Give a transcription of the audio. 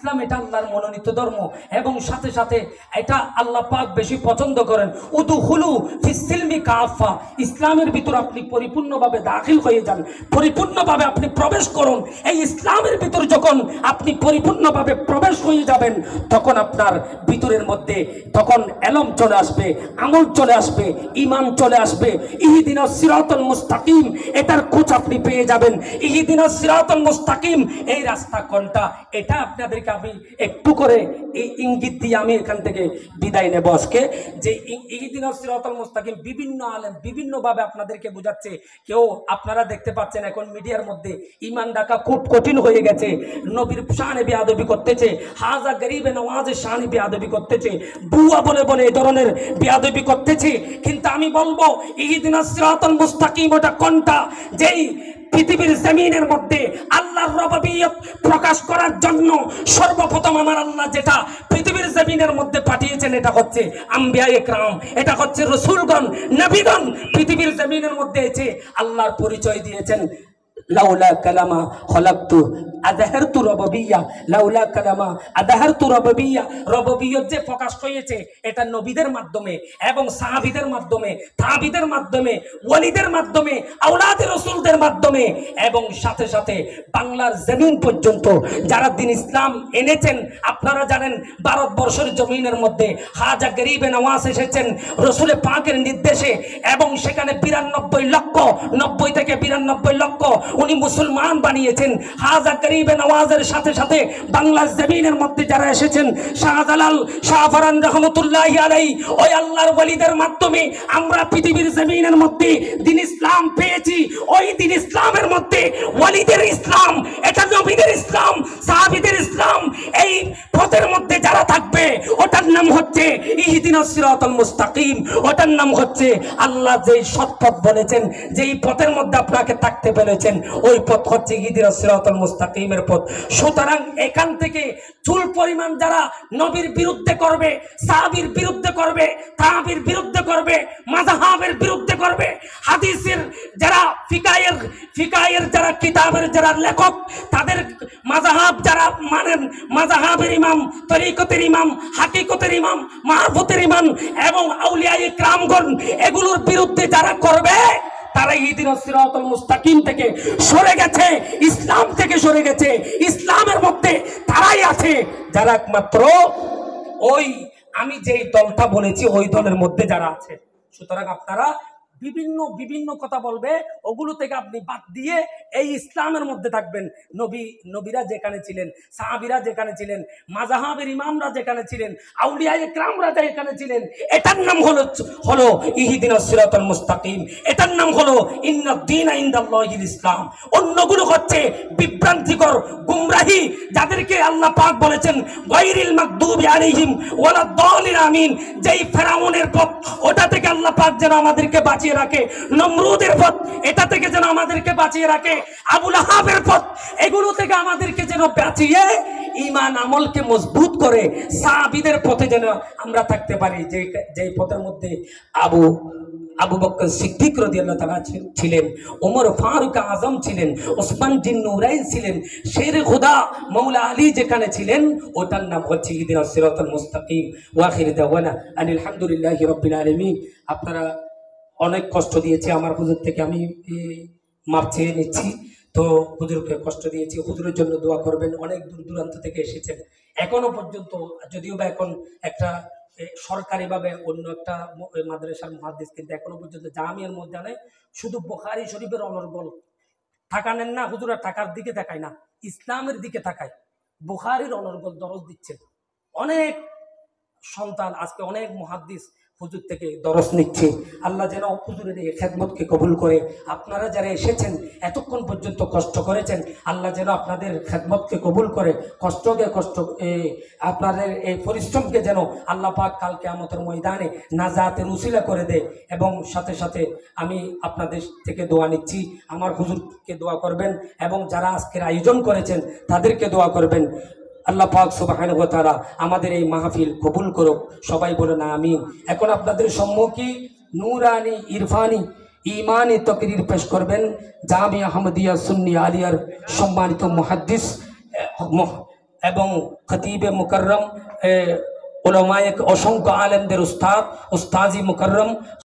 ইসলাম এটা আল্লাহর মনোনীত ধর্ম এবং সাথে সাথে এটা আল্লাহ পাক বেশি পছন্দ করেন। উদুখুলু ফিস সিলমি কাফা, ইসলামের ভিতর আপনি পরিপূর্ণভাবে দাখিল হয়ে যান, পরিপূর্ণভাবে আপনি প্রবেশ করুন। এই ইসলামের ভিতর যখন আপনি পরিপূর্ণভাবে প্রবেশ হয়ে যাবেন তখন আপনার ভিতরের মধ্যে তখন এলম চলে আসবে, আমল চলে আসবে, ঈমান চলে আসবে। ইহদিনাস সিরাতাল মুস্তাকিম, এটার খোঁজ আপনি পেয়ে যাবেন। ইহদিনাস সিরাতাল মুস্তাকিম, এই রাস্তা কোনটা, এটা আপনাদের আমি একটু করে এই ইঙ্গিত দিয়ে আমি এখান থেকে বিদায় নেব আজকে। যে ইহদিনাস সিরাতাল মুস্তাকিম বিভিন্ন আলেম বিভিন্নভাবে আপনাদেরকে বোঝাচ্ছে। কেউ আপনারা দেখতে পাচ্ছেন এখন মিডিয়ার মধ্যে ঈমান ডাকা খুব কঠিন হয়ে গেছে, নবীর শানে বেয়াদবি করতেছে, হাজা গরিবে নওয়াজের শানে বেয়াদবি করতেছে, বুয়া বলে বলে এই ধরনের বেয়াদবি করতেছে। কিন্তু আমি বলবো ইহদিনাস সিরাতাল মুস্তাকিম ওটা কোনটা, যেই পৃথিবীর জমিনের মধ্যে আল্লাহর রুবুবিয়্যত প্রকাশ করার জন্য সর্বপ্রথম আমার আল্লাহ যেটা পৃথিবীর জমিনের মধ্যে পাঠিয়েছেন এটা হচ্ছে আম্বিয়া ইকরাম, এটা হচ্ছে রাসূলগণ, নবীগণ পৃথিবীর জমিনের মধ্যে এসে আল্লাহর পরিচয় দিয়েছেন। লাউলা কালামা খলাকতু আযহারতু রুবুবিয়্যা, লাউলা কালামা আযহারতু রুবুবিয়্যা, রুবুবিয়্যত যে প্রকাশ হয়েছে এটা নবীদের মাধ্যমে এবং সাহাবীদের মাধ্যমে, তাবিদের মাধ্যমে, ওয়ালিদের মাধ্যমে, আওলাদে রাসূলদের মাধ্যমে এবং সাথে সাথে বাংলার জমিন পর্যন্ত যারা দ্বীন ইসলাম এনেছেন। আপনারা জানেন ভারতবর্ষের জমিনের মধ্যে খাজা গরিবে নওয়াজ এসেছেন রাসূল পাকের নির্দেশে এবং সেখানে 92 লক্ষ, 90 থেকে 92 লক্ষ উনি মুসলমান বানিয়েছেন। খাজা গরিবে নওয়াজের সাথে সাথে বাংলার জমিনের মধ্যে যারা এসেছেন শাহজালাল, শাহফরান রহমতুল্লাহি আলাইহি, ওই আল্লাহর ওয়ালিদের মাধ্যমে আমরা পৃথিবীর জমিনের মধ্যে দ্বীন ইসলাম পেয়েছি। ওই দ্বীন ইসলামের মধ্যে ওয়ালিদের ইসলাম, এটা নবীদের ইসলাম, সাহাবীদের ইসলাম, এই পথের মধ্যে যারা থাকবে ওটার নাম হচ্ছে ইহদিনাস সিরাতাল মুস্তাকিম, ওটার নাম হচ্ছে আল্লাহ যেই সৎ পথ বলেছেন, যেই পথের মধ্যে আপনাকে থাকতে বলেছেন ওই পথ হচ্ছে ইহদিনাস সিরাতাল মুস্তাকিমের পথ। সুতরাং এখান থেকে চুল পরিমাণ যারা নবীর বিরুদ্ধে করবে, সাহাবীর বিরুদ্ধে করবে, তাবির বিরুদ্ধে করবে, মাযহাবের বিরুদ্ধে করবে, হাদিসের যারা ফিকাহের যারা কিতাবের যারা লেখক তাদের মাযহাব যারা মানেন, মাযহাবের ইমাম, তরিকতের ইমাম, হাকিকতের ইমাম, মারফতের ইমাম এবং আউলিয়া ইকরামগণ এগুলোর বিরুদ্ধে যারা করবে তারা ইহদিনাস সিরাতাল মুস্তাকিম থেকে সরে গেছে, ইসলাম থেকে সরে গেছে। ইসলামের মধ্যে তারাই আছে যারা একমাত্র ওই আমি যেই দলটা বলেছি ওই দলের মধ্যে যারা আছে। সুতরাং আপনারা বিভিন্ন কথা বলবে, ওগুলো থেকে আপনি বাদ দিয়ে এই ইসলামের মধ্যে থাকবেন। নবীরা যেখানে ছিলেন, সাহাবীরা যেখানে ছিলেন, মাযহাবের ইমামরা যেখানে ছিলেন, আউলিয়া ইকরামরা যেখানে ছিলেন, এটার নাম হলো ইহদিনাস সিরাতাল মুস্তাকিম, এটার নাম হলো ইন্নাদ দীনা ইনদাল্লাহিল ইসলাম। অন্যগুলো হচ্ছে বিভ্রান্তিকর গুমরাহি, যাদেরকে আল্লাহ পাক বলেছেন গায়রিল মাগদুবি আলাইহিম ওয়ালাদ দালিন আমিন। যেই ফেরাউনের পথ ওটা থেকে আল্লাহ পাক যেন আমাদেরকে বাঁচিয়ে রাখে, নমরুদের পথ এটা থেকে যেন আমাদেরকে বাঁচিয়ে রাখে, আবু লাহাবের পথ এগুলো থেকে আমাদেরকে যেন বাঁচিয়ে ঈমান আমলকে মজবুত করে সাহাবীদের পথে যেন আমরা থাকতে পারি। যেই পথের মধ্যে আবু বকর সিদ্দিক রাদিয়াল্লাহু তাআলা ছিলেন, ওমর ফারুক আজম ছিলেন, ওসমান জিন নুরাইন ছিলেন, শের খোদা মাওলা আলী যেখানে ছিলেন ওটার নাম হচ্ছে ইহদিনাস সিরাতাল মুস্তাকিম। ওয়া আখির দাওয়ানা আনিল হামদুলিল্লাহি রাব্বিল আলামিন। আপনারা অনেক কষ্ট দিয়েছে আমার হুজুর থেকে, আমি মাপ চেয়ে নিচ্ছি। তো হুজুরকে কষ্ট দিয়েছি, হুজুরের জন্য দোয়া করবেন। অনেক দূর দূরান্ত থেকে এসেছেন, এখনো পর্যন্ত যদিও বা এখন একটা সরকারিভাবে অন্য একটা মাদ্রাসার মুহাদ্দিস, কিন্তু এখনো পর্যন্ত জামিয়ার মধ্যে নেই, শুধু বুখারী শরীফের অনর্গল টাকা নেন না হুজুরা, টাকার দিকে তাকায় না, ইসলামের দিকে তাকায়। বুখারীর অনর্গল দরজ দিচ্ছেন, অনেক সন্তান আজকে অনেক মুহাদ্দিস হুজুর থেকে দরস নিচ্ছে। আল্লাহ যেন হুজুরের এই খেদমতকে কবুল করে। আপনারা যারা এসেছেন এতক্ষণ পর্যন্ত কষ্ট করেছেন, আল্লাহ যেন আপনাদের খেদমতকে কবুল করে, আপনাদের এই পরিশ্রমকে যেন আল্লাহ পাক কাল কিয়ামতের ময়দানে নাজাতের উসিলা করে দেয়। এবং সাথে সাথে আমি আপনাদের থেকে দোয়া নিচ্ছি, আমার হুজুরকে দোয়া করবেন এবং যারা আজকের আয়োজন করেছেন তাদেরকে দোয়া করবেন। আল্লাহ পাক সুবহানাহু ওয়া তাআলা আমাদের এই মাহফিল কবুল করুক, সবাই বলেন আমিন। এখন আপনাদের সম্মুখে নূরানি ইরফানি ইমানি তকরির পেশ করবেন জামিয়া আহমদিয়া সুন্নি আলিয়ার সম্মানিত মুহাদ্দিস এবং খতিবে মুকররম, উলামায়ে অসংখ্য আলেমদের উস্তাজি মুকররম